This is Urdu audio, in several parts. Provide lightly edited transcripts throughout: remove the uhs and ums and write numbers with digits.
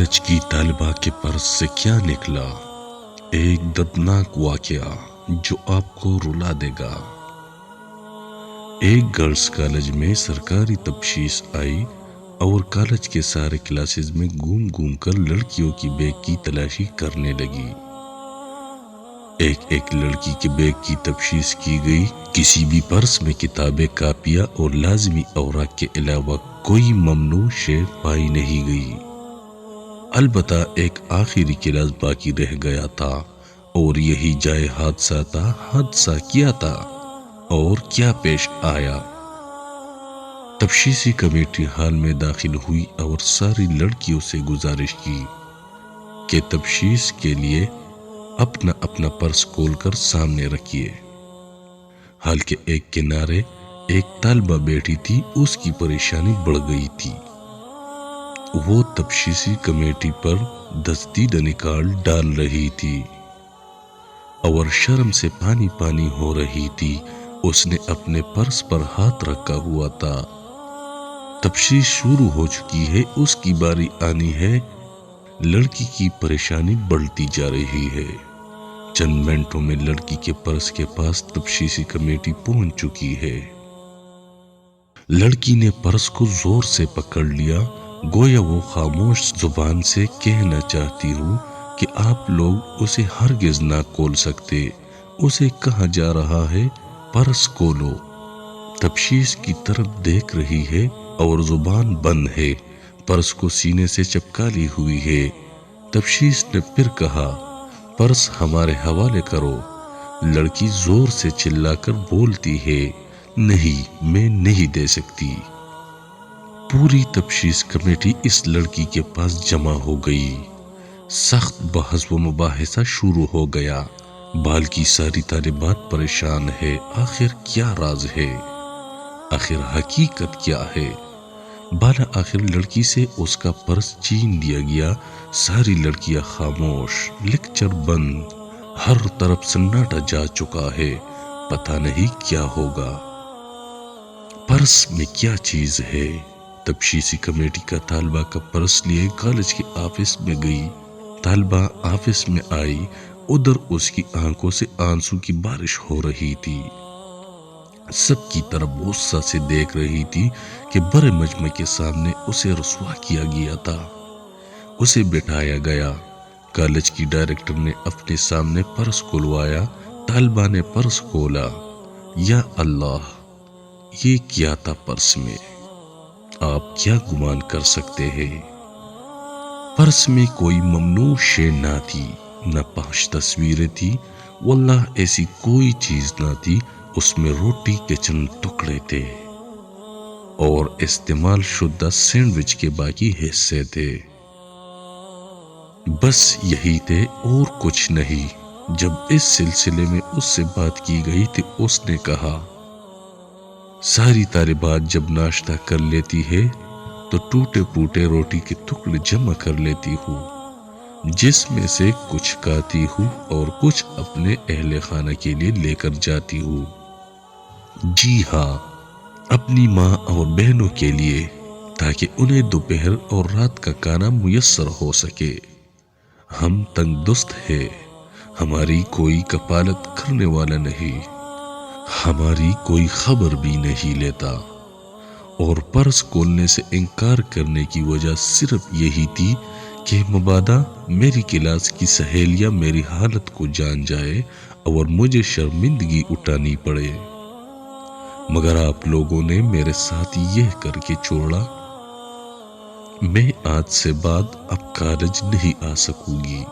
کالج کی طالبہ کے پرس سے کیا نکلا؟ ایک دردناک واقعہ جو آپ کو رلا دے گا۔ ایک گرلز کالج میں سرکاری تفتیش آئی اور کالج کے سارے کلاسز میں گھوم گھوم کر لڑکیوں کی بیگ کی تلاشی کرنے لگی۔ ایک لڑکی کے بیگ کی تفتیش کی گئی۔ کسی بھی پرس میں کتابیں، کاپیاں اور لازمی اوراق کے علاوہ کوئی ممنوع شے پائی نہیں گئی۔ البتہ ایک آخری کلاس باقی رہ گیا تھا اور یہی جائے حادثہ تھا۔ حادثہ کیا تھا اور کیا پیش آیا؟ تفتیشی کمیٹی ہال میں داخل ہوئی اور ساری لڑکیوں سے گزارش کی کہ تفتیش کے لیے اپنا اپنا پرس کھول کر سامنے رکھیے۔ حال کے ایک کنارے ایک طالبہ بیٹھی تھی، اس کی پریشانی بڑھ گئی تھی۔ وہ تفتیشی کمیٹی پر دستیدہ نکال ڈال رہی تھی اور شرم سے پانی پانی ہو رہی تھی۔ اس نے اپنے پرس پر ہاتھ رکھا ہوا تھا۔ تفتیش شروع ہو چکی ہے، اس کی باری آنی ہے۔ لڑکی کی پریشانی بڑھتی جا رہی ہے۔ چند منٹوں میں لڑکی کے پرس کے پاس تفتیشی کمیٹی پہنچ چکی ہے۔ لڑکی نے پرس کو زور سے پکڑ لیا، گویا وہ خاموش زبان سے کہنا چاہتی ہوں کہ آپ لوگ اسے ہرگز نہ کھول سکتے۔ اسے کہا جا رہا ہے پرس کھولو۔ تفتیش کی طرف دیکھ رہی ہے اور زبان بند ہے، پرس کو سینے سے چپکا لی ہوئی ہے۔ تفتیش نے پھر کہا، پرس ہمارے حوالے کرو۔ لڑکی زور سے چلا کر بولتی ہے، نہیں، میں نہیں دے سکتی۔ پوری تفتیش کمیٹی اس لڑکی کے پاس جمع ہو گئی۔ سخت بحث و مباحثہ شروع ہو گیا۔ بال کی ساری طالبات پریشان ہے۔ آخر کیا راز ہے؟ آخر حقیقت کیا ہے؟ بالا آخر لڑکی سے اس کا پرس چھین لیا گیا۔ ساری لڑکیاں خاموش، لیکچر بند، ہر طرف سناٹا جا چکا ہے۔ پتہ نہیں کیا ہوگا۔ پرس میں کیا چیز ہے؟ تفتیشی کمیٹی کا طالبہ کا پرس لیے کالج کے آفس میں گئی۔ طالبہ آفس میں آئی، ادھر اس کی آنکھوں سے آنسو کی بارش ہو رہی تھی۔ سب کی طرف غصہ سے دیکھ رہی تھی کہ بڑے مجمع کے سامنے اسے رسوا کیا گیا تھا۔ اسے بٹھایا گیا۔ کالج کی ڈائریکٹر نے اپنے سامنے پرس کھلوایا۔ طالبہ نے پرس کھولا۔ یا اللہ، یہ کیا تھا پرس میں؟ آپ کیا گمان کر سکتے ہیں؟ پرس میں کوئی ممنوع شے نہ تھی، نہ 5 تصویریں تھی، واللہ ایسی کوئی چیز نہ تھی۔ اس میں روٹی کے چند ٹکڑے تھے اور استعمال شدہ سینڈوچ کے باقی حصے تھے۔ بس یہی تھے اور کچھ نہیں۔ جب اس سلسلے میں اس سے بات کی گئی تو اس نے کہا، ساری طالبات جب ناشتہ کر لیتی ہے تو ٹوٹے پھوٹے روٹی کے ٹکڑے جمع کر لیتی ہوں، جس میں سے کچھ کھاتی ہوں اور کچھ اپنے اہل خانہ کے لیے لے کر جاتی ہوں۔ جی ہاں، اپنی ماں اور بہنوں کے لیے، تاکہ انہیں دوپہر اور رات کا کھانا میسر ہو سکے۔ ہم تنگ دست ہیں، ہماری کوئی کفالت کرنے والا نہیں، ہماری کوئی خبر بھی نہیں لیتا۔ اور پرس کھولنے سے انکار کرنے کی وجہ صرف یہی تھی کہ مبادا میری کلاس کی سہیلیاں میری حالت کو جان جائے اور مجھے شرمندگی اٹھانی پڑے۔ مگر آپ لوگوں نے میرے ساتھ یہ کر کے چھوڑا۔ میں آج سے بعد اب کالج نہیں آ سکوں گی۔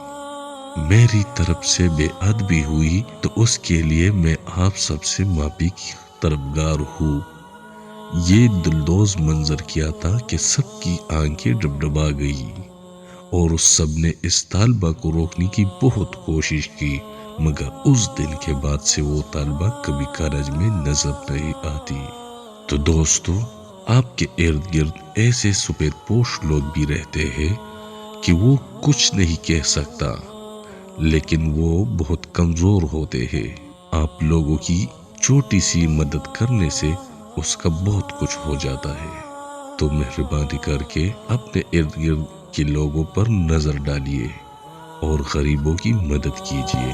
میری طرف سے بے ادبی ہوئی تو اس کے لیے میں آپ سب سے معافی کی طلبگار ہوں۔ یہ دلدوز منظر کیا تھا کہ سب کی آنکھیں ڈبڈبا گئی اور اس سب نے اس طالبہ کو روکنے کی بہت کوشش کی، مگر اس دن کے بعد سے وہ طالبہ کبھی کالج میں نظر نہیں آتی۔ تو دوستو، آپ کے ارد گرد ایسے سفید پوش لوگ بھی رہتے ہیں کہ وہ کچھ نہیں کہہ سکتا، لیکن وہ بہت کمزور ہوتے ہیں۔ آپ لوگوں کی چھوٹی سی مدد کرنے سے اس کا بہت کچھ ہو جاتا ہے۔ تو مہربانی کر کے اپنے ارد گرد کہ لوگوں پر نظر ڈالیے اور غریبوں کی مدد کیجیے۔